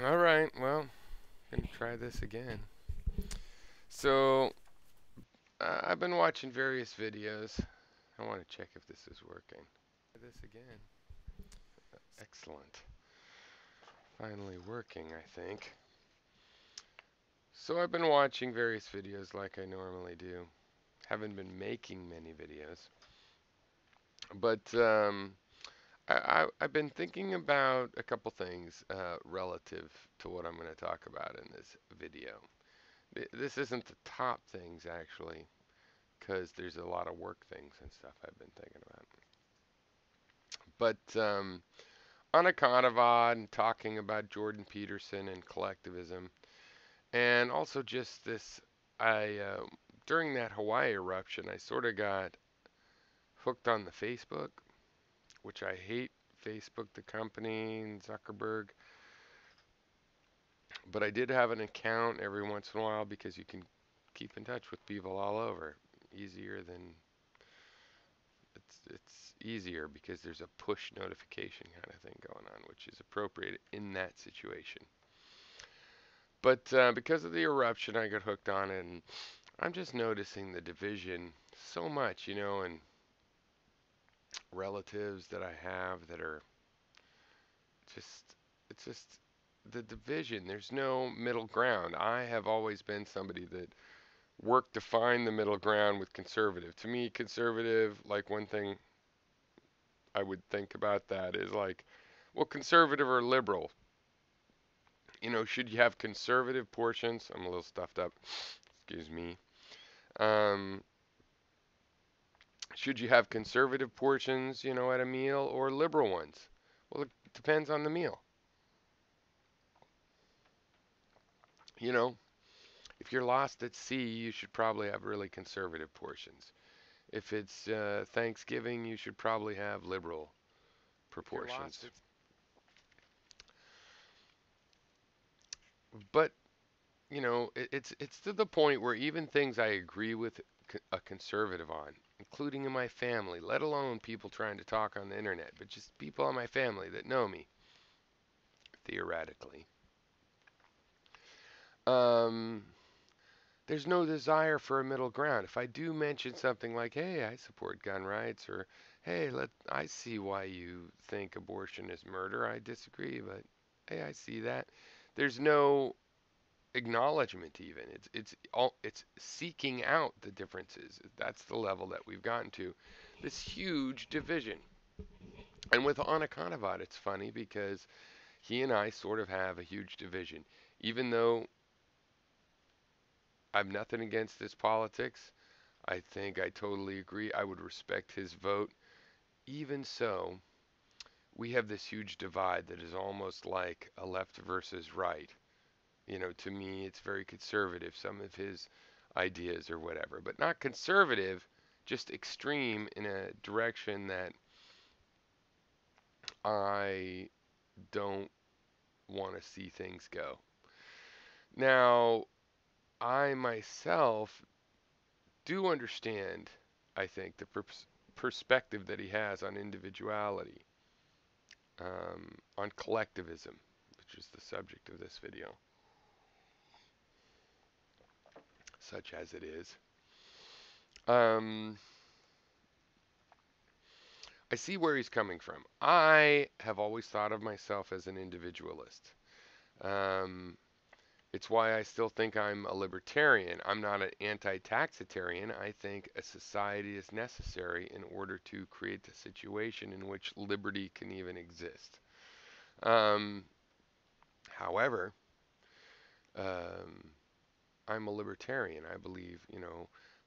All right, well, gonna try this again. So, I've been watching various videos. I want to check if this is working. Try this again. Excellent. Finally working, I think. So, I've been watching various videos like I normally do. Haven't been making many videos. But I've been thinking about a couple things relative to what I'm going to talk about in this video. This isn't the top things, actually, because there's a lot of work things and stuff I've been thinking about. But Antekantevada and talking about Jordan Peterson and collectivism, and also just this, I during that Hawaii eruption, I sort of got hooked on the Facebook, which I hate. Facebook, the company, and Zuckerberg, but I did have an account every once in a while because you can keep in touch with people all over. Easier than it's easier because there's a push notification kind of thing going on, which is appropriate in that situation. But because of the eruption, I got hooked on it, and I'm just noticing the division so much, and relatives that I have that are just, it's just the division. There's no middle ground. I have always been somebody that worked to find the middle ground with conservative. To me, conservative, like one thing I would think about that is like, well, conservative or liberal. Should you have conservative portions? I'm a little stuffed up. Excuse me. Um, should you have conservative portions, at a meal or liberal ones? Well, it depends on the meal. You know, if you're lost at sea, you should probably have really conservative portions. If it's Thanksgiving, you should probably have liberal proportions. But it's to the point where even things I agree with a conservative on, including in my family, let alone people trying to talk on the internet, but just people in my family that know me, theoretically. Um, there's no desire for a middle ground. If I do mention something like, "Hey, I support gun rights," or "Hey, I see why you think abortion is murder. I disagree, but hey, I see that." There's no acknowledgement even. It's seeking out the differences. That's the level that we've gotten to. This huge division. And with Anakanavad, it's funny because he and I sort of have a huge division. Even though I've nothing against his politics, I think I totally agree. I would respect his vote. Even so, we have this huge divide that is almost like a left versus right. To me, it's very conservative, some of his ideas or whatever, but not conservative, just extreme in a direction that I don't want to see things go. Now, I myself do understand, I think, the perspective that he has on individuality, on collectivism, which is the subject of this video, such as it is. Um, I see where he's coming from. I have always thought of myself as an individualist. Um, it's why I still think I'm a libertarian. I'm not an anti-taxitarian. I think a society is necessary in order to create the situation in which liberty can even exist. Um, however, um, I'm a libertarian. I believe,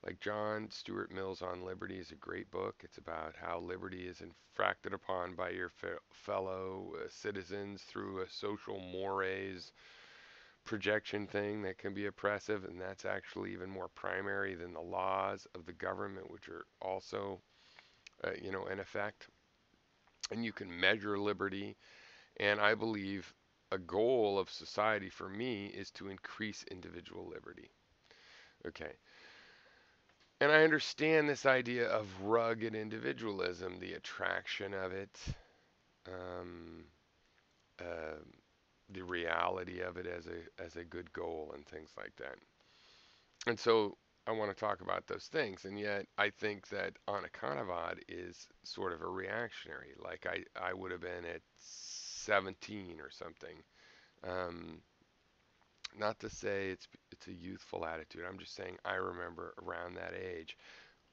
like John Stuart Mill's On Liberty is a great book. It's about how liberty is infracted upon by your fellow citizens through a social mores projection thing that can be oppressive, and that's actually even more primary than the laws of the government, which are also, in effect. And you can measure liberty, and I believe a goal of society for me is to increase individual liberty. Okay. And I understand this idea of rugged individualism, the attraction of it, um, uh, the reality of it as a good goal and things like that. And so I want to talk about those things, and yet I think that Antekantevada is sort of a reactionary. Like I would have been at 17 or something. Um, Not to say it's a youthful attitude. I'm just saying I remember around that age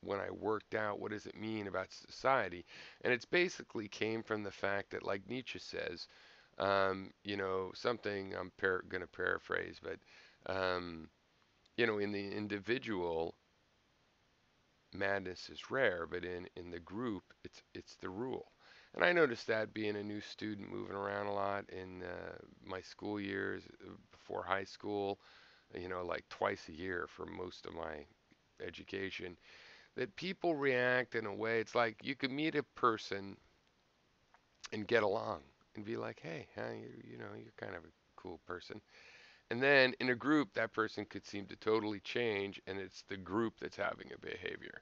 when I worked out what does it mean about society, and it's basically came from the fact that, like Nietzsche says, something I'm going to paraphrase, but in the individual, madness is rare, but in the group, it's the rule. And I noticed that being a new student moving around a lot in my school years before high school, like twice a year for most of my education, that people react in a way. It's like you could meet a person and get along and be like, hey, you're kind of a cool person. And then in a group, that person could seem to totally change, and it's the group that's having a behavior.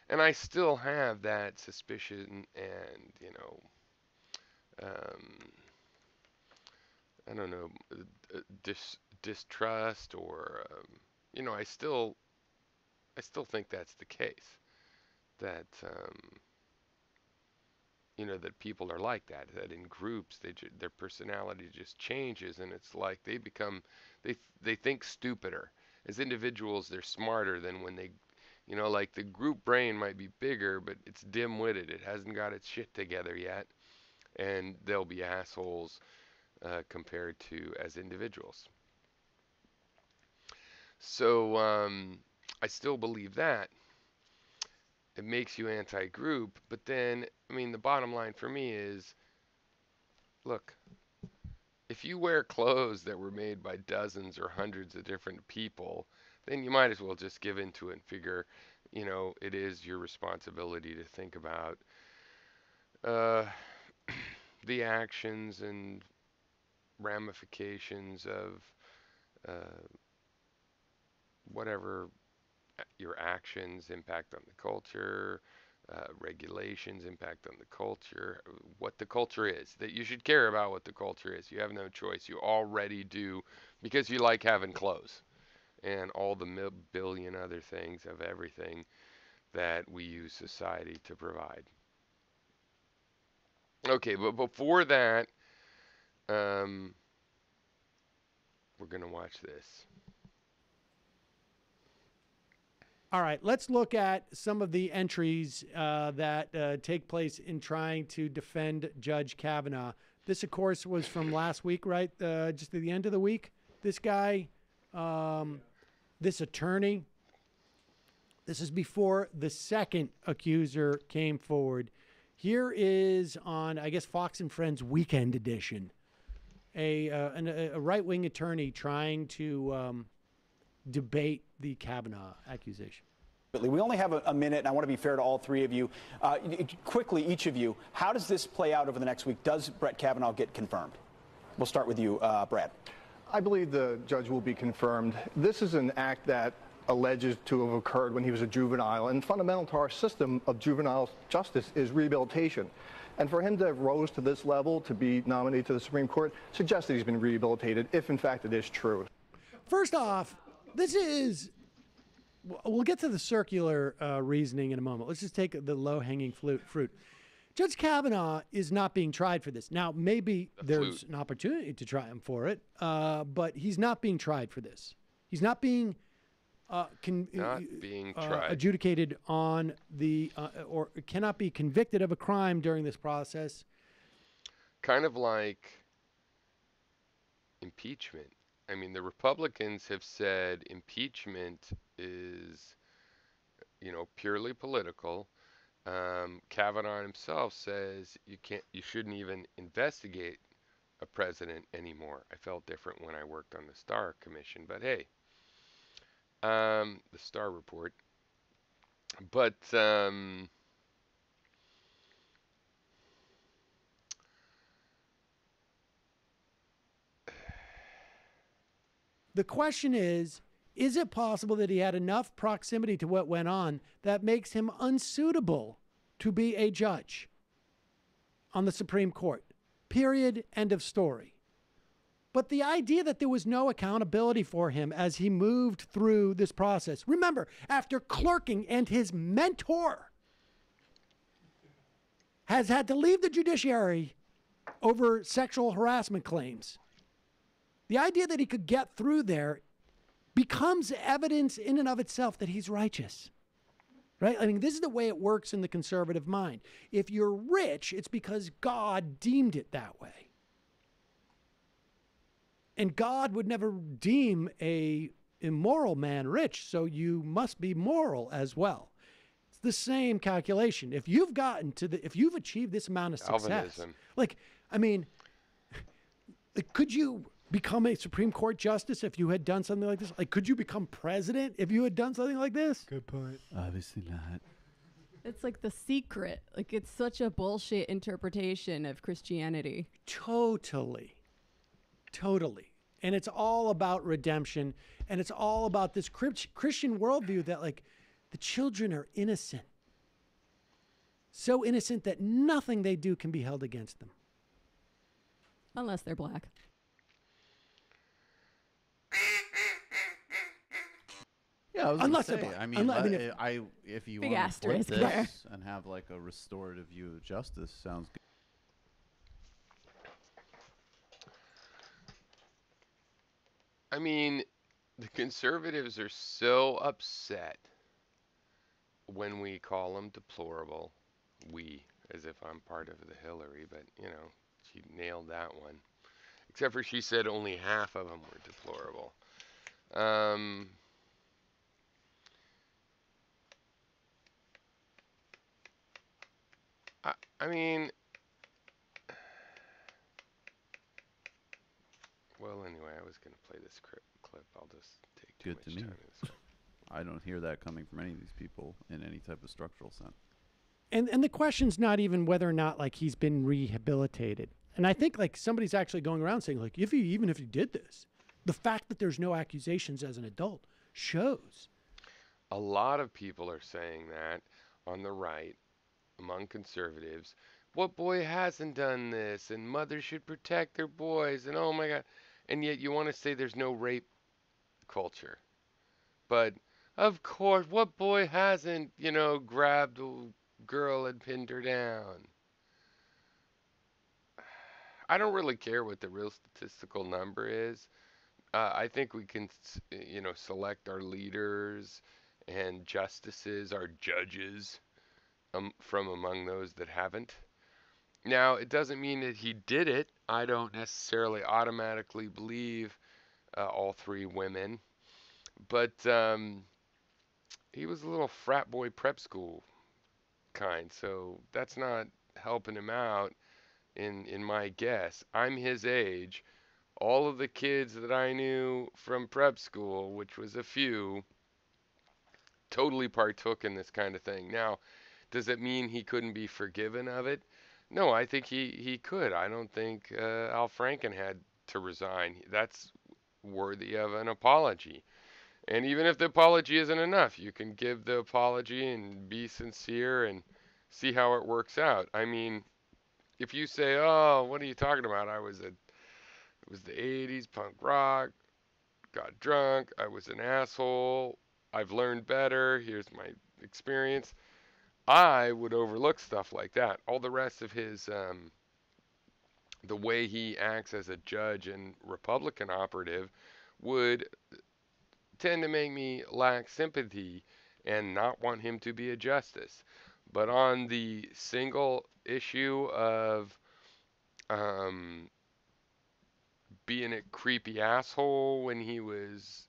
And I still have that suspicion and, um, I don't know, distrust or, I still think that's the case. That, that people are like that. That in groups, their personality just changes, and it's like they think stupider. As individuals, they're smarter than when they, like the group brain might be bigger, but it's dim-witted. It hasn't got its shit together yet, and they'll be assholes compared to as individuals. So I still believe that it makes you anti-group, but then I mean the bottom line for me is, look, if you wear clothes that were made by dozens or hundreds of different people, then you might as well just give into it and figure, it is your responsibility to think about uh, the actions and ramifications of uh, whatever your actions impact on the culture, regulations impact on the culture, what the culture is. That you should care about what the culture is. You have no choice. You already do because you like having clothes and all the billion other things of everything that we use society to provide. Okay, but before that, um, we're going to watch this. All right, let's look at some of the entries that take place in trying to defend Judge Kavanaugh. This, of course, was from last week, right? Just at the end of the week. This guy, this attorney, this is before the second accuser came forward. Here is on, I guess, Fox and Friends Weekend Edition, a right-wing attorney trying to debate the Kavanaugh accusation. We only have a minute, and I want to be fair to all three of you. Quickly, each of you, how does this play out over the next week? Does Brett Kavanaugh get confirmed? We'll start with you, Brad. I believe the judge will be confirmed. This is an act that alleges to have occurred when he was a juvenile, and fundamental to our system of juvenile justice is rehabilitation. And for him to have rose to this level, to be nominated to the Supreme Court, suggests that he's been rehabilitated, if in fact it is true. First off, this is, we'll get to the circular reasoning in a moment. Let's just take the low-hanging fruit. Judge Kavanaugh is not being tried for this. Now, maybe there's an opportunity to try him for it, but he's not being tried for this. He's not being adjudicated on the, or cannot be convicted of a crime during this process. Kind of like impeachment. I mean, the Republicans have said impeachment is, purely political. Kavanaugh himself says you shouldn't even investigate a president anymore. I felt different when I worked on the Starr Commission, but hey, the Starr Report. But the question is it possible that he had enough proximity to what went on that makes him unsuitable to be a judge on the Supreme Court? Period. End of story. But the idea that there was no accountability for him as he moved through this process. Remember, after clerking and his mentor has had to leave the judiciary over sexual harassment claims, the idea that he could get through there becomes evidence in and of itself that he's righteous. Right? I mean, this is the way it works in the conservative mind. If you're rich, it's because God deemed it that way. And God would never deem a immoral man rich, so you must be moral as well. It's the same calculation. If you've achieved this amount of success, could you become a Supreme Court justice if you had done something like this? Like, could you become president if you had done something like this? Good point. Obviously not. It's like The Secret. Like, it's such a bullshit interpretation of Christianity. Totally. And it's all about redemption. And it's all about this Christian worldview that, like, the children are innocent. So innocent that nothing they do can be held against them. Unless they're black. Yeah, I was Unless gonna they're say, black. if you Big want to flip asterisk this there. and have like a restorative view of justice, sounds good. I mean, the conservatives are so upset when we call them deplorable. We, as if I'm part of the Hillary, but, you know, she nailed that one. Except for she said only half of them were deplorable. I mean, well, anyway, I was going to play this clip. I'll just take too Good much to me. time. in this. I don't hear that coming from any of these people in any type of structural sense. And the question's not even whether or not, like, he's been rehabilitated. And I think, like, somebody's actually going around saying, like, even if he did this, the fact that there's no accusations as an adult shows. A lot of people are saying that on the right, among conservatives. What boy hasn't done this? And mothers should protect their boys. And oh my God. And yet you want to say there's no rape culture. But of course, what boy hasn't, grabbed a girl and pinned her down? I don't really care what the real statistical number is. I think we can, select our leaders and justices, our judges, from among those that haven't. Now, it doesn't mean that he did it. I don't necessarily automatically believe all three women. But he was a little frat boy prep school kind, so that's not helping him out in my guess. I'm his age. All of the kids that I knew from prep school, which was a few, totally partook in this kind of thing. Now, does it mean he couldn't be forgiven of it? No, I think he could. I don't think Al Franken had to resign. That's worthy of an apology. And even if the apology isn't enough, you can give the apology and be sincere and see how it works out. I mean, if you say, "Oh, what are you talking about? It was the 80s, punk rock, got drunk, I was an asshole, I've learned better, here's my experience," I would overlook stuff like that. All the rest of his, the way he acts as a judge and Republican operative would tend to make me lack sympathy and not want him to be a justice. But on the single issue of being a creepy asshole when he was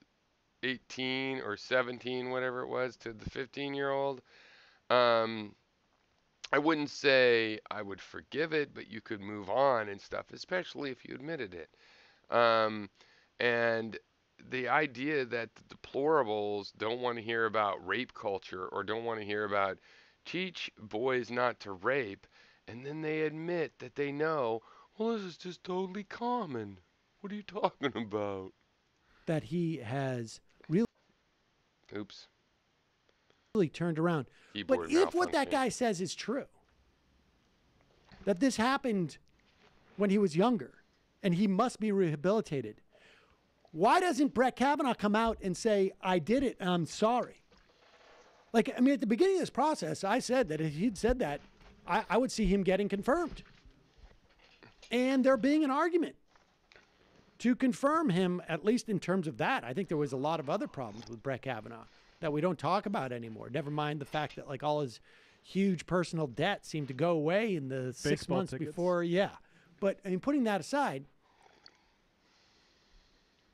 18 or 17, whatever it was, to the 15-year-old, I wouldn't say I would forgive it, but you could move on and stuff, especially if you admitted it. And the idea that the deplorables don't want to hear about rape culture or don't want to hear about teach boys not to rape, and then they admit that they know, well, this is just totally common. What are you talking about? That he has really Oops. turned around. Keyboard But if what that malfunction. guy says is true, that this happened when he was younger, and he must be rehabilitated. Why doesn't Brett Kavanaugh come out and say, I did it and I'm sorry? Like, I mean, at the beginning of this process, I said that if he'd said that, I would see him getting confirmed. And there being an argument to confirm him, at least in terms of that. I think there was a lot of other problems with Brett Kavanaugh that we don't talk about anymore. Never mind the fact that, like, all his huge personal debt seemed to go away in the 6 months tickets. before. Yeah. But, I mean, putting that aside,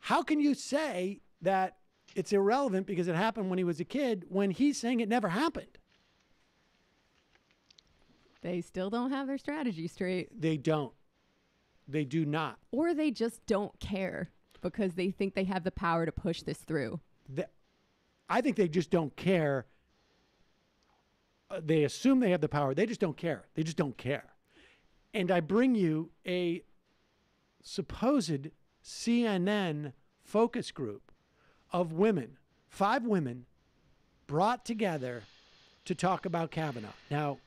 how can you say that it's irrelevant because it happened when he was a kid when he's saying it never happened? They still don't have their strategy straight. They don't. They do not. Or they just don't care because they think they have the power to push this through. I think they just don't care. They assume they have the power. They just don't care. They just don't care. And I bring you a supposed CNN focus group of women, 5 women, brought together to talk about Kavanaugh. Now,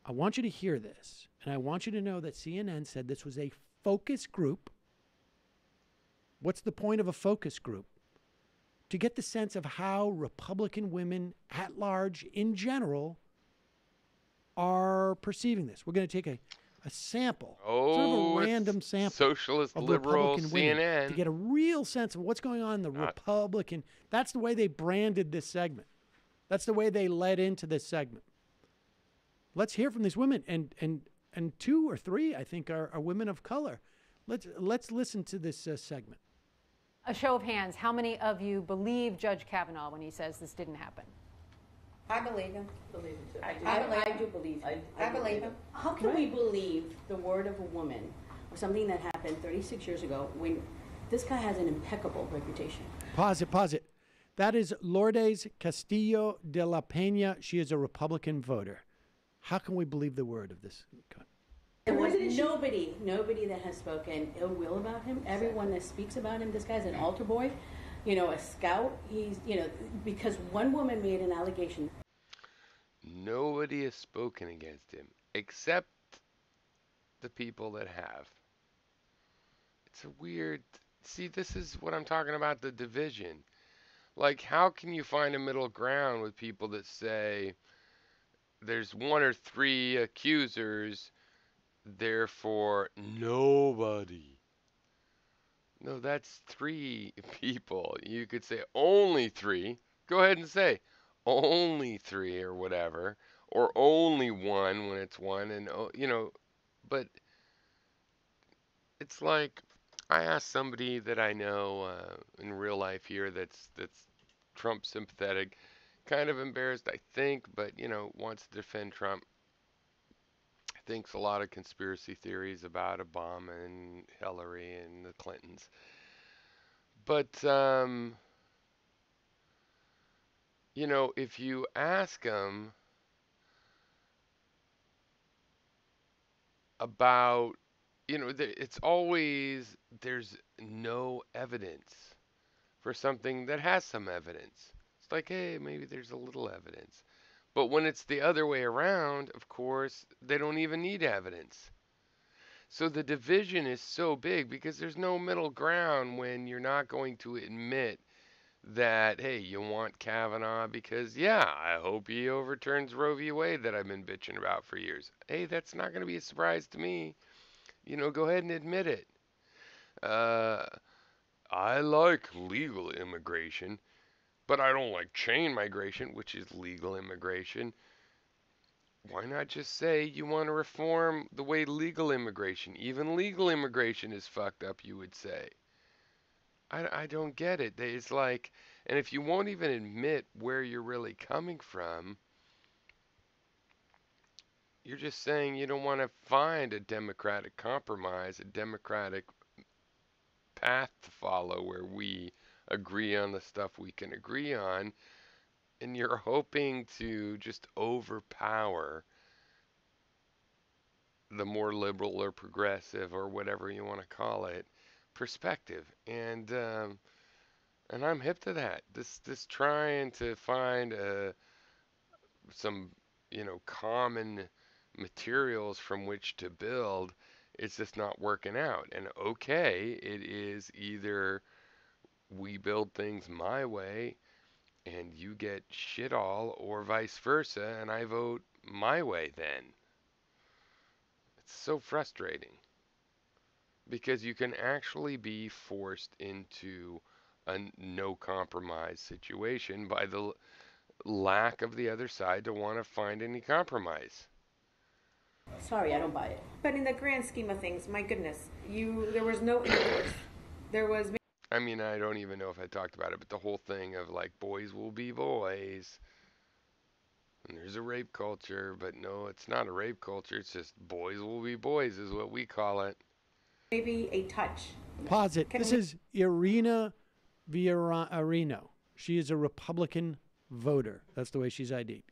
I want you to hear this, and I want you to know that CNN said this was a focus group. What's the point of a focus group? To get the sense of how Republican women at large, in general, are perceiving this. We're going to take a sample, sort of a random sample, socialist, of liberal Republican women CNN. to get a real sense of what's going on in the Republican. That's the way they branded this segment. That's the way they led into this segment. Let's hear from these women, and 2 or 3, I think, are women of color. Let's listen to this segment. A show of hands, how many of you believe Judge Kavanaugh when he says this didn't happen? I believe him. Believe him too. I do believe him. I believe him. How can we believe the word of a woman or something that happened 36 years ago when this guy has an impeccable reputation? Pause it. That is Lourdes Castillo de la Peña. She is a Republican voter. How can we believe the word of this? There was nobody that has spoken ill will about him. Everyone that speaks about him, this guy's an altar boy, a scout. He's, because one woman made an allegation. Nobody has spoken against him except the people that have. It's a weird. See, this is what I'm talking about, the division. Like, how can you find a middle ground with people that say there's 1 or 3 accusers, therefore nobody? No, that's 3 people. You could say only 3. Go ahead and say only 3 or whatever, or only 1 when it's 1, and but it's like, I asked somebody that I know in real life here that's Trump sympathetic, kind of embarrassed, I think, but wants to defend Trump. Thinks a lot of conspiracy theories about Obama and Hillary and the Clintons. But if you ask them about, it's always, there's no evidence for something that has some evidence. It's like, hey, maybe there's a little evidence. But when it's the other way around, of course, they don't even need evidence. So the division is so big because there's no middle ground when you're not going to admit that, hey, you want Kavanaugh because, yeah, I hope he overturns Roe v. Wade that I've been bitching about for years. Hey, that's not going to be a surprise to me. Go ahead and admit it. I like legal immigration, but I don't like chain migration, which is legal immigration. Why not just say you want to reform the way legal immigration, even legal immigration is fucked up, you would say. I don't get it. It's like, and if you won't even admit where you're really coming from, you're just saying you don't want to find a democratic compromise, a democratic path to follow where we agree on the stuff we can agree on, and you're hoping to just overpower the more liberal or progressive or whatever you want to call it perspective. And I'm hip to that. This trying to find some common materials from which to build It's just not working out. And okay, it is either we build things my way and you get shit all, or vice versa, and I vote my way then. It's so frustrating because you can actually be forced into a no compromise situation by the lack of the other side to want to find any compromise. Sorry, I don't buy it. But in the grand scheme of things, my goodness, there was no intercourse. There was. I mean, I don't even know if I talked about it, but the whole thing of like boys will be boys. And there's a rape culture, but no, it's not a rape culture. It's just boys will be boys is what we call it. Maybe a touch. Pause it. This is Irina Villarino. She is a Republican voter. That's the way she's ID'd.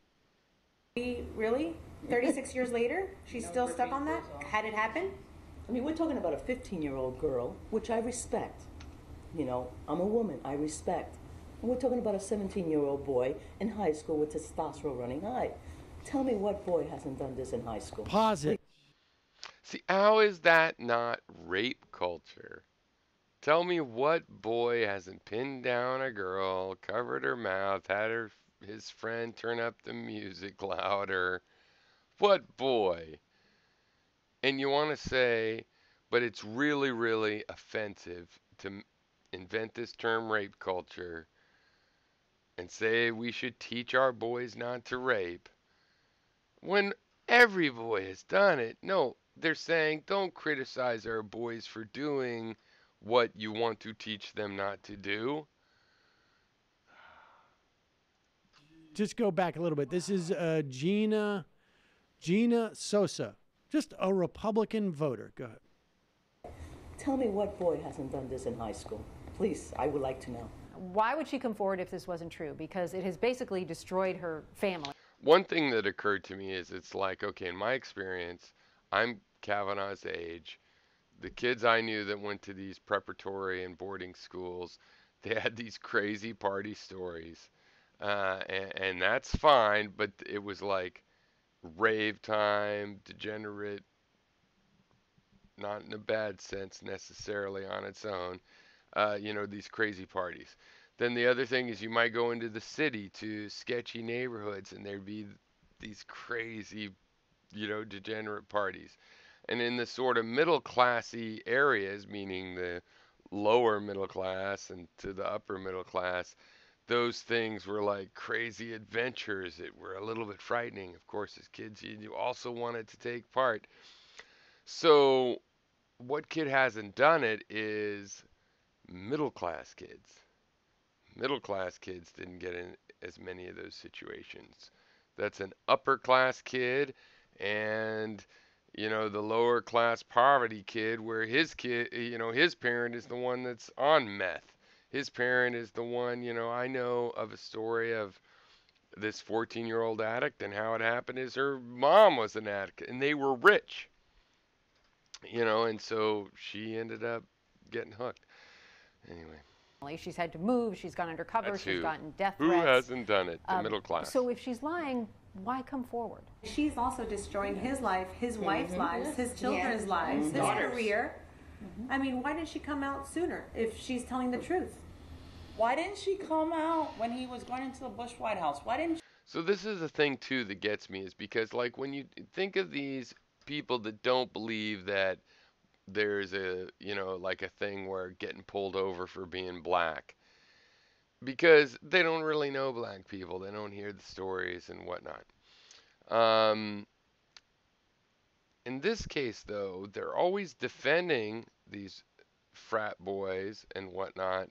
Really? 36 years later? She's still stuck on that? Had it happen? I mean, we're talking about a 15-year-old girl, which I respect. You know, I'm a woman, I respect. And we're talking about a 17-year-old boy in high school with testosterone running high. Tell me what boy hasn't done this in high school. Pause it. See, how is that not rape culture? Tell me what boy hasn't pinned down a girl, covered her mouth, had his friend turn up the music louder. What boy? And you want to say, but it's really, really offensive to invent this term rape culture and say we should teach our boys not to rape when every boy has done it. No, they're saying don't criticize our boys for doing what you want to teach them not to do. Just go back a little bit. This is Gina Sosa, just a Republican voter. Go ahead. Tell me what boy hasn't done this in high school. Please, I would like to know. Why would she come forward if this wasn't true? Because it has basically destroyed her family. One thing that occurred to me is it's like, okay, in my experience, I'm Kavanaugh's age. The kids I knew that went to these preparatory and boarding schools, they had these crazy party stories. And that's fine, but it was like rave time, degenerate, not in a bad sense necessarily on its own, these crazy parties. Then the other thing is you might go into the city to sketchy neighborhoods and there'd be these crazy, degenerate parties. And in the sort of middle classy areas, meaning the lower middle class and to the upper middle class, those things were like crazy adventures that were a little bit frightening. Of course, as kids, you also wanted to take part. So what kid hasn't done it is middle class kids. Middle class kids didn't get in as many of those situations. That's an upper class kid and the lower class poverty kid where his kid, his parent is the one that's on meth. His parent is the one, I know of a story of this 14-year-old addict, and how it happened is her mom was an addict and they were rich. And so she ended up getting hooked. Anyway. She's had to move, she's gone undercover, she's gotten death threats. Who hasn't done it? The middle class. So if she's lying, why come forward? She's also destroying his life, his wife's lives, his children's lives, his career. I mean, why didn't she come out sooner if she's telling the truth? Why didn't she come out when he was going into the Bush White House? Why didn't she? So this is the thing, too, that gets me is because, like, when you think of these people that don't believe that there's a, like a thing where getting pulled over for being black, because they don't really know black people. They don't hear the stories and whatnot. In this case, though, they're always defending these frat boys and whatnot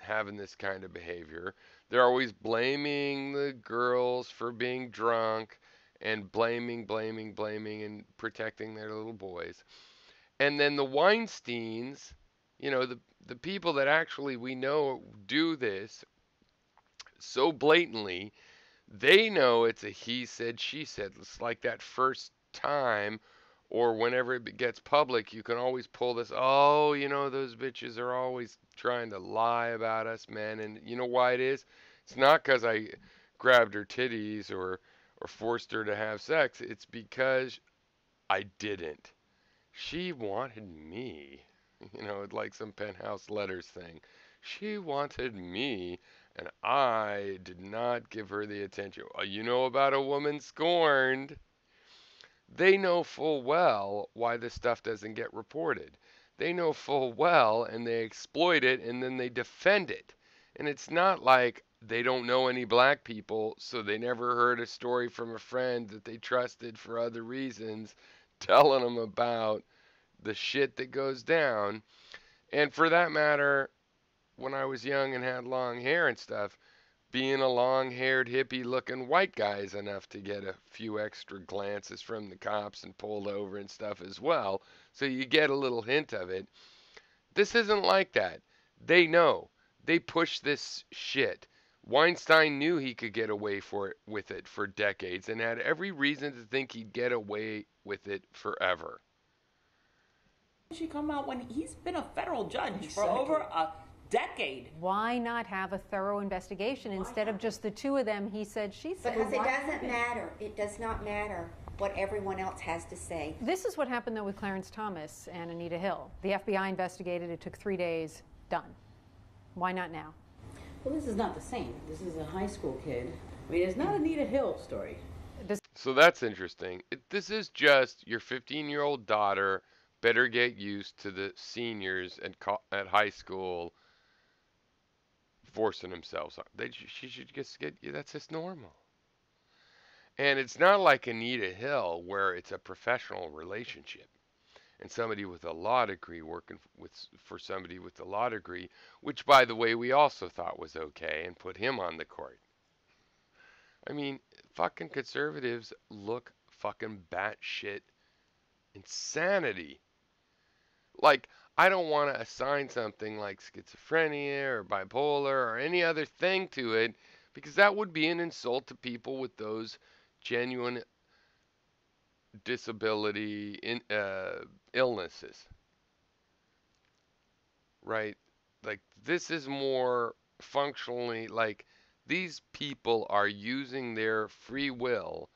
having this kind of behavior. They're always blaming the girls for being drunk and blaming and protecting their little boys. And then the Weinsteins, the people that actually we know do this so blatantly, they know it's a he said, she said. It's like that first time or whenever it gets public, you can always pull this, those bitches are always trying to lie about us men. And you know why it is? It's not because I grabbed her titties or forced her to have sex. It's because I didn't. She wanted me. Like some penthouse letters thing. She wanted me, and I did not give her the attention. You know about a woman scorned. They know full well why this stuff doesn't get reported. They know full well, and they exploit it, and then they defend it. And it's not like they don't know any black people, so they never heard a story from a friend that they trusted for other reasons, telling them about the shit that goes down. And for that matter, when I was young and had long hair and stuff, being a long-haired, hippie-looking white guy is enough to get a few extra glances from the cops and pulled over and stuff as well. So you get a little hint of it. This isn't like that. They know. They push this shit. Weinstein knew he could get away with it for decades and had every reason to think he'd get away with it forever. She come out when he's been a federal judge for over a decade. Why not have a thorough investigation instead of just the two of them, he said, she said? Because it doesn't matter. It does not matter what everyone else has to say. This is what happened, though, with Clarence Thomas and Anita Hill. The FBI investigated. It took 3 days. Done. Why not now? Well, this is not the same. This is a high school kid. I mean, it's not Anita Hill story. So that's interesting. This is just your 15-year-old daughter better get used to the seniors at high school forcing themselves on. She should just get, that's just normal. And it's not like Anita Hill where it's a professional relationship and somebody with a law degree working for somebody with a law degree, which, by the way, we also thought was okay and put him on the court. I mean, fucking conservatives look fucking batshit insanity. Like, I don't want to assign something like schizophrenia or bipolar or any other thing to it, because that would be an insult to people with those genuine disability illnesses. Right? Like, this is more functionally, like, these people are using their free will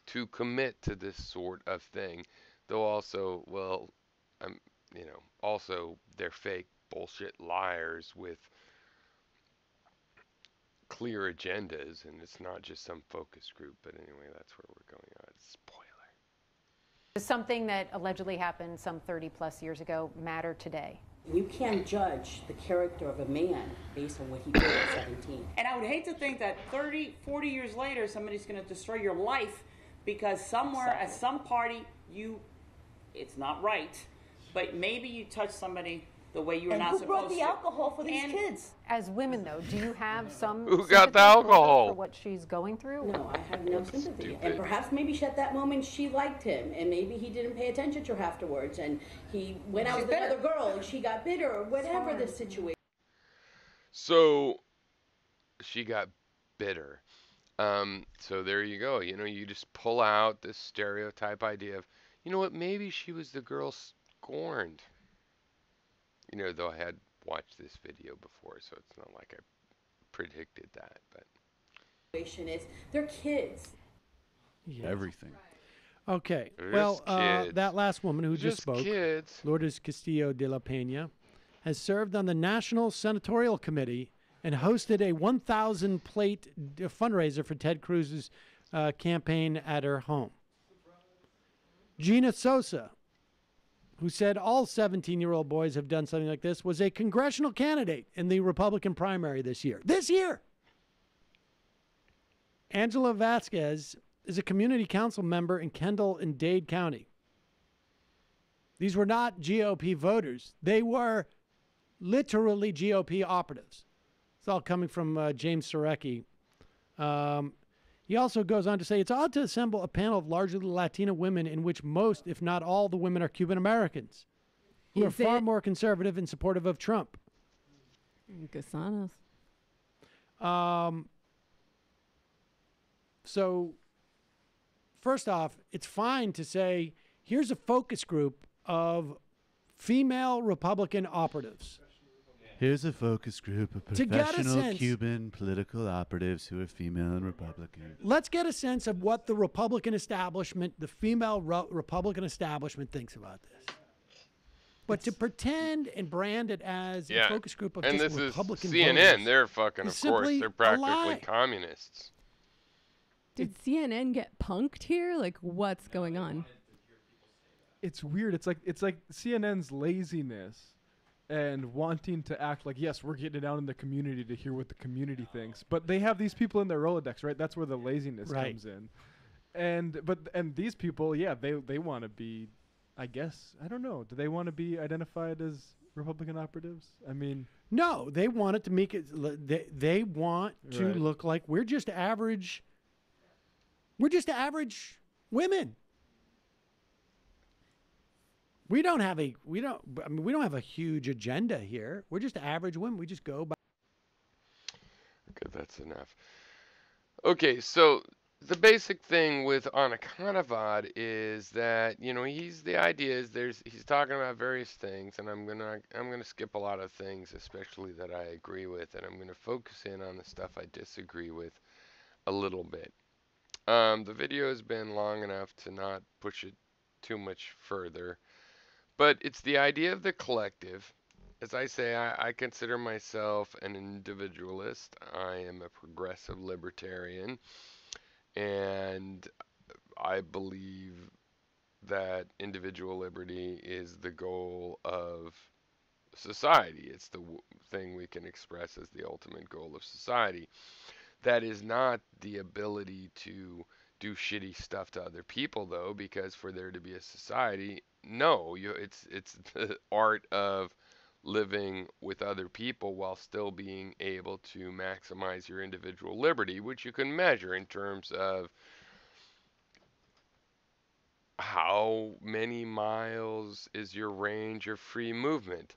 to commit to this sort of thing. Though also, well, also they're fake bullshit liars with clear agendas, and it's not just some focus group. But anyway, that's where we're going on. Spoiler. Does something that allegedly happened some 30 plus years ago matter today? You can't judge the character of a man based on what he did at 17. And I would hate to think that 30, 40 years later, somebody's going to destroy your life because somewhere at some party, it's not right, but maybe you touch somebody the way you're not supposed to. And who brought the alcohol for these kids? As women, though, do you have some Who got the alcohol? for what she's going through? No, I have no sympathy. Stupid. And perhaps maybe at that moment she liked him, and maybe he didn't pay attention to her afterwards, and he went out with another girl, and she got bitter, or whatever the situation. So she got bitter. So there you go. You just pull out this stereotype idea of, you know what, maybe she was the girl scorned. Though I had watched this video before, so it's not like I predicted that. But Situation is, they're kids. Yes. Everything. Okay. Just Well, kids. that last woman who just spoke, kids. Lourdes Castillo de la Peña, has served on the National Senatorial Committee and hosted a 1,000-plate fundraiser for Ted Cruz's campaign at her home. Gina Sosa, who said all 17-year-old boys have done something like this, was a congressional candidate in the Republican primary this year. This year! Angela Vasquez is a community council member in Kendall and Dade County. These were not GOP voters. They were literally GOP operatives. It's all coming from James Surecki. He also goes on to say, it's odd to assemble a panel of largely Latina women in which most, if not all, the women are Cuban Americans, who are far more conservative and supportive of Trump. Casanos. So, first off, it's fine to say, here's a focus group of female Republican operatives. Here's a focus group of To get a professional sense- Cuban political operatives who are female and Republican. Let's get a sense of what the Republican establishment, the female Republican establishment, thinks about this. But to pretend and brand it as a focus group of and just this Republican is CNN. voters They're fucking, of course, they're practically lie. communists. Did CNN get punked here? Like, what's going on? It's weird. It's like CNN's laziness and wanting to act like, yes, we're getting it out in the community to hear what the community thinks. But they have these people in their Rolodex, right? That's where the laziness comes in. And these people, yeah, they want to be, I guess, I don't know. Do they want to be identified as Republican operatives? I mean, no, they want it to make it. They want to look like we're just average. We're just average women. We don't have a have a huge agenda here. We're just average women. We just go by. Okay, that's enough. Okay, so the basic thing with Antekantevada is that, you know, the idea is he's talking about various things, and I'm gonna skip a lot of things, especially that I agree with, and I'm gonna focus in on the stuff I disagree with a little bit. The video has been long enough to not push it too much further. But it's the idea of the collective. As I say, I consider myself an individualist. I am a progressive libertarian. And I believe that individual liberty is the goal of society. It's the thing we can express as the ultimate goal of society. That is not the ability to do shitty stuff to other people, though, because for there to be a society, no, it's the art of living with other people while still being able to maximize your individual liberty, which you can measure in terms of how many miles is your range of free movement,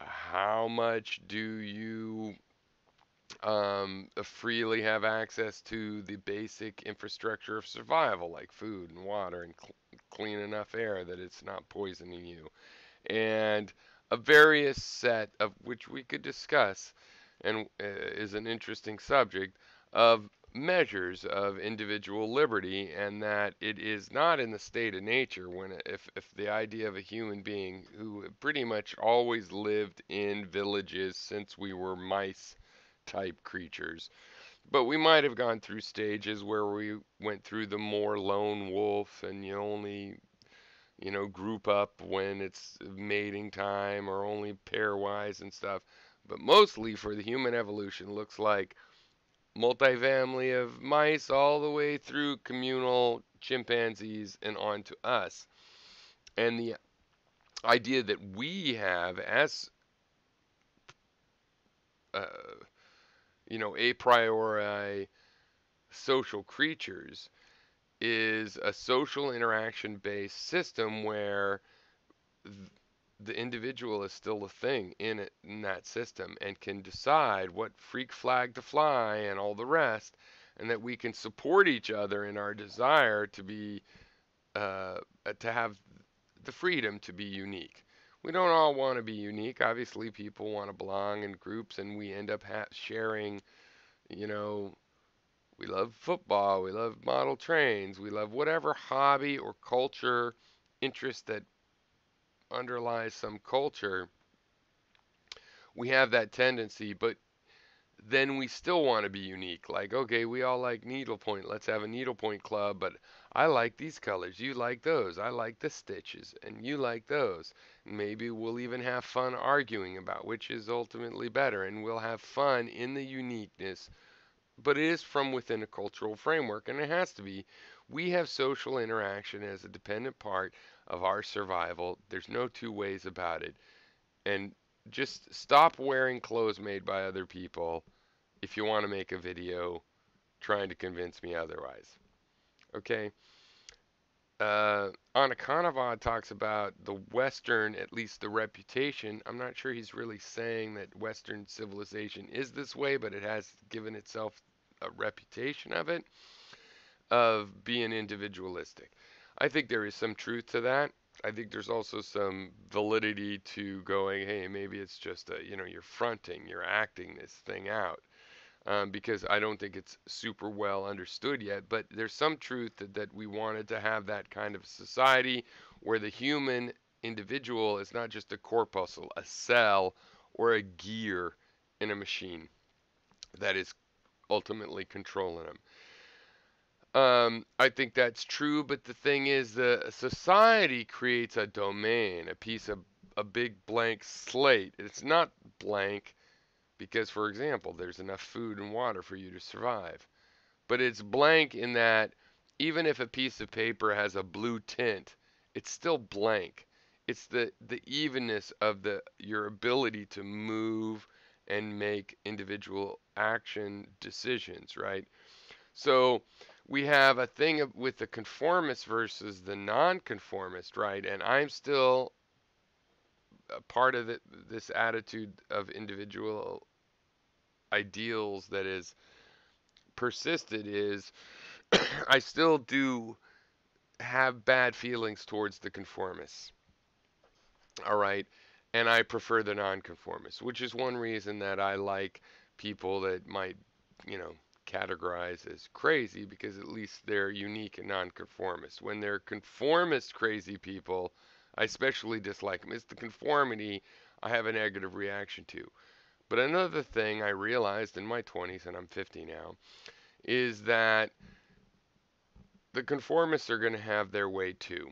how much do you freely have access to the basic infrastructure of survival, like food and water and clean enough air that it's not poisoning you, and a various set of which we could discuss, and is an interesting subject, of measures of individual liberty, and that it is not in the state of nature when if the idea of a human being who pretty much always lived in villages since we were mice type creatures. But we might have gone through stages where we went through the more lone wolf and you only, you know, group up when it's mating time or only pairwise and stuff. But mostly for the human evolution looks like multifamily of mice all the way through communal chimpanzees and on to us. And the idea that we have as you know, a priori social creatures is a social interaction based system where the individual is still a thing in that system and can decide what freak flag to fly and all the rest, and that we can support each other in our desire to be to have the freedom to be unique. We don't all want to be unique. Obviously, people want to belong in groups, and we end up sharing, you know, we love football, we love model trains, we love whatever hobby or culture interest that underlies some culture. We have that tendency, but then we still want to be unique. Like, okay, we all like needlepoint. Let's have a needlepoint club, but I like these colors. You like those. I like the stitches, and you like those. Maybe we'll even have fun arguing about which is ultimately better, and we'll have fun in the uniqueness. But it is from within a cultural framework, and it has to be. We have social interaction as a dependent part of our survival. There's no two ways about it. And just stop wearing clothes made by other people if you want to make a video trying to convince me otherwise. Okay? Antekantevada talks about the Western, at least the reputation. I'm not sure he's really saying that Western civilization is this way, but it has given itself a reputation of being individualistic. I think there is some truth to that. I think there's also some validity to going, hey, maybe it's just you know, you're fronting, you're acting this thing out, because I don't think it's super well understood yet. But there's some truth that we wanted to have that kind of society where the human individual is not just a corpuscle, a cell, or a gear in a machine that is ultimately controlling them. I think that's true, but the thing is, the society creates a domain, a big blank slate. It's not blank because, for example, there's enough food and water for you to survive. But it's blank in that even if a piece of paper has a blue tint, it's still blank. It's the evenness of your ability to move and make individual action decisions, right? So we have a thing with the conformist versus the nonconformist, right? And I'm still a part of this attitude of individual ideals that is persisted is I still do have bad feelings towards the conformists. All right. And I prefer the nonconformists, which is one reason that I like people that might, categorize as crazy because at least they're unique and nonconformist. When they're conformist crazy people, I especially dislike them. It's the conformity I have a negative reaction to. But another thing I realized in my 20s, and I'm 50 now, is that the conformists are going to have their way too.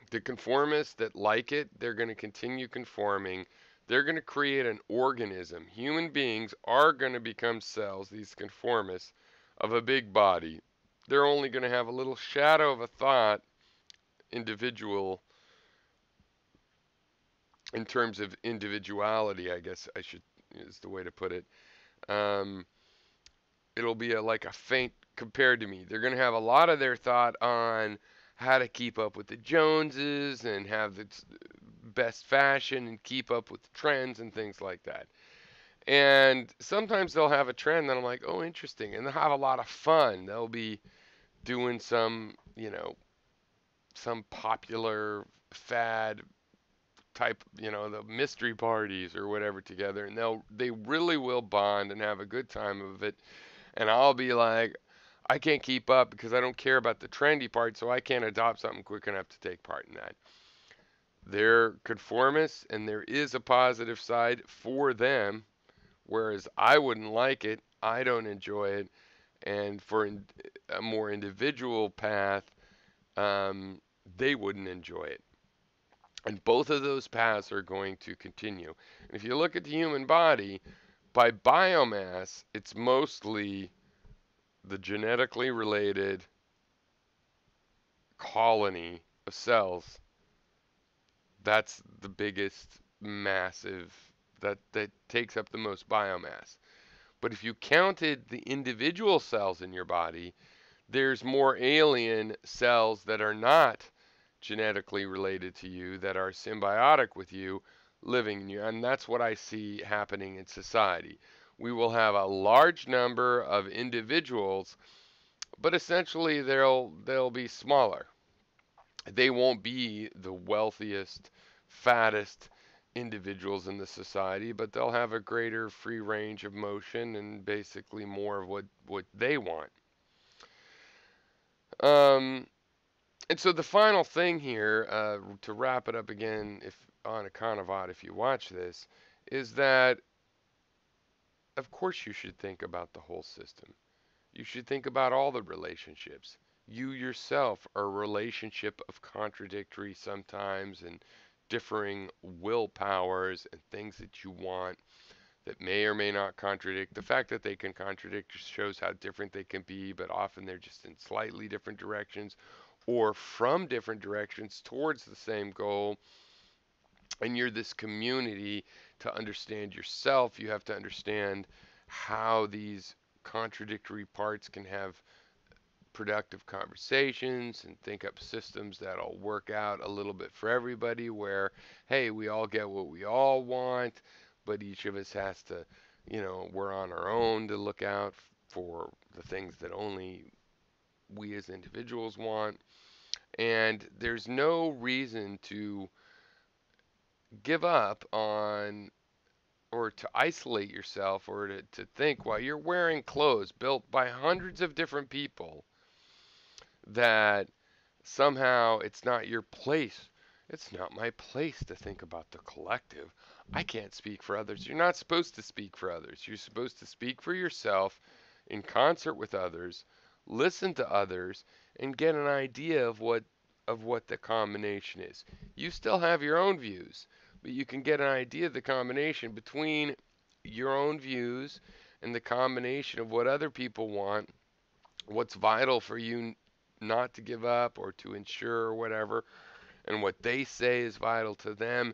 The conformists that like it, they're going to continue conforming. They're going to create an organism. Human beings are going to become cells, these conformists, of a big body. They're only going to have a little shadow of a thought, individual, in terms of individuality, I guess is the way to put it. It'll be like a faint compared to me. They're going to have a lot of their thought on how to keep up with the Joneses and have the best fashion and keep up with trends and things like that. And sometimes they'll have a trend that I'm like, oh, interesting. And they'll have a lot of fun. They'll be doing some popular fad type, the mystery parties or whatever together. And they really will bond and have a good time of it. And I'll be like, I can't keep up because I don't care about the trendy part, so I can't adopt something quick enough to take part in that. They're conformists, and there is a positive side for them, whereas I wouldn't like it. I don't enjoy it. And for a more individual path, they wouldn't enjoy it. And both of those paths are going to continue. And if you look at the human body, by biomass, it's mostly the genetically related colony of cells. That's the biggest massive that takes up the most biomass. But if you counted the individual cells in your body, there's more alien cells that are not genetically related to you, that are symbiotic with you, living in you. And that's what I see happening in society. We will have a large number of individuals, but essentially they'll be smaller. They won't be the wealthiest, fattest individuals in the society, but they'll have a greater free range of motion and basically more of what they want. And so the final thing here, to wrap it up again, if Antekantevada, if you watch this, is that of course you should think about the whole system. You should think about all the relationships. You yourself are a relationship of contradictory sometimes and differing willpowers and things that you want that may or may not contradict. The fact that they can contradict shows how different they can be, but often they're just in slightly different directions or from different directions towards the same goal. And you're this community. To understand yourself, you have to understand how these contradictory parts can have productive conversations and think up systems that'll work out a little bit for everybody where, hey, we all get what we all want, but each of us has to, we're on our own to look out for the things that only we as individuals want. And there's no reason to give up on or to isolate yourself or to think while you're wearing clothes built by hundreds of different people that somehow it's not your place It's not my place to think about the collective. I can't speak for others. You're not supposed to speak for others. You're supposed to speak for yourself in concert with others, listen to others, and get an idea of what the combination is. You still have your own views, but you can get an idea of the combination between your own views and the combination of what other people want, what's vital for you not to give up or to ensure or whatever, and what they say is vital to them,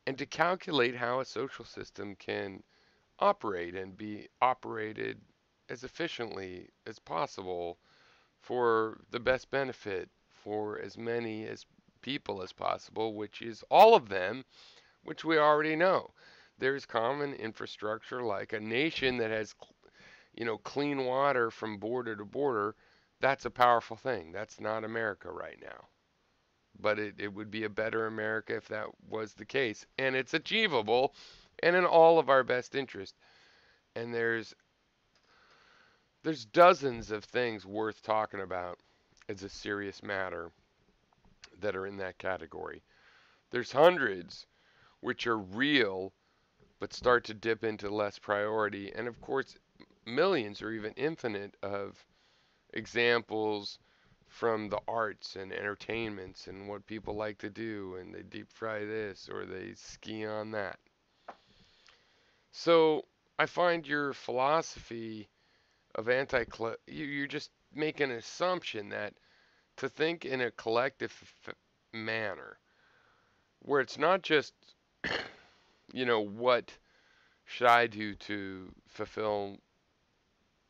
and to calculate how a social system can operate and be operated as efficiently as possible for the best benefit for as many as people as possible, which is all of them, which we already know. There's common infrastructure like a nation that has, clean water from border to border. That's a powerful thing. That's not America right now. But it would be a better America if that was the case. And it's achievable and in all of our best interest. And there's dozens of things worth talking about as a serious matter that are in that category. There's hundreds which are real but start to dip into less priority. And of course, millions or even infinite of examples from the arts and entertainments and what people like to do, and they deep fry this or they ski on that. So I find your philosophy of you're just making an assumption that to think in a collective manner, where it's not just, what should I do to fulfill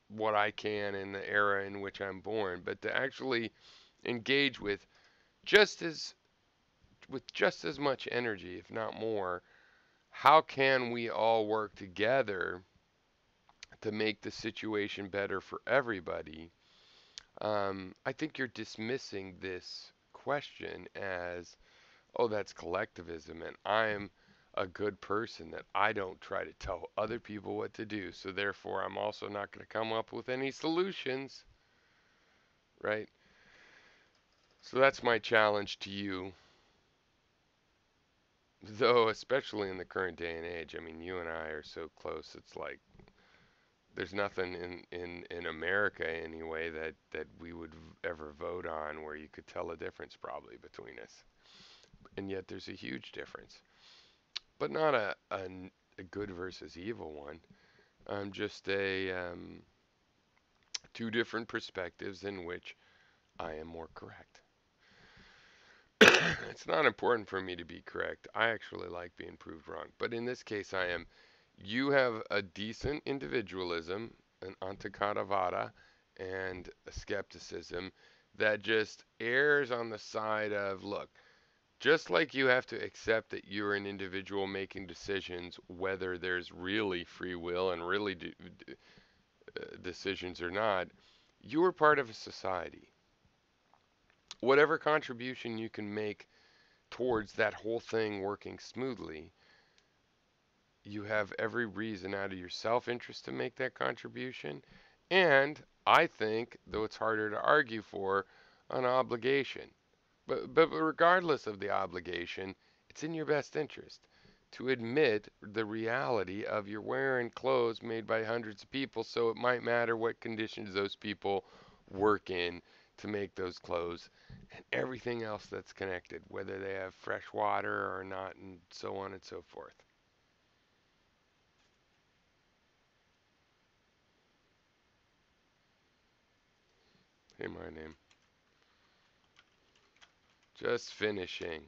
what I can in the era in which I'm born, but to actually engage just as with just as much energy, if not more, how can we all work together to make the situation better for everybody? I think you're dismissing this question as, oh, that's collectivism, and I'm a good person that I don't try to tell other people what to do, so therefore I'm also not going to come up with any solutions, right? So that's my challenge to you. Though, especially in the current day and age, I mean, you and I are so close, it's like there's nothing in America anyway that we would ever vote on where you could tell a difference probably between us. And yet there's a huge difference. But not a good versus evil one. Just two different perspectives in which I am more correct. It's not important for me to be correct. I actually like being proved wrong. But in this case, I am. You have a decent individualism, an Antekantevada, and a skepticism that just errs on the side of, look, just like you have to accept that you're an individual making decisions, whether there's really free will and really decisions or not, you are part of a society. Whatever contribution you can make towards that whole thing working smoothly, you have every reason out of your self-interest to make that contribution. And I think, though it's harder to argue for, an obligation. But regardless of the obligation, it's in your best interest to admit the reality of you're wearing clothes made by hundreds of people, so it might matter what conditions those people work in to make those clothes and everything else that's connected, whether they have fresh water or not, and so on and so forth. Hey, my name. Just finishing.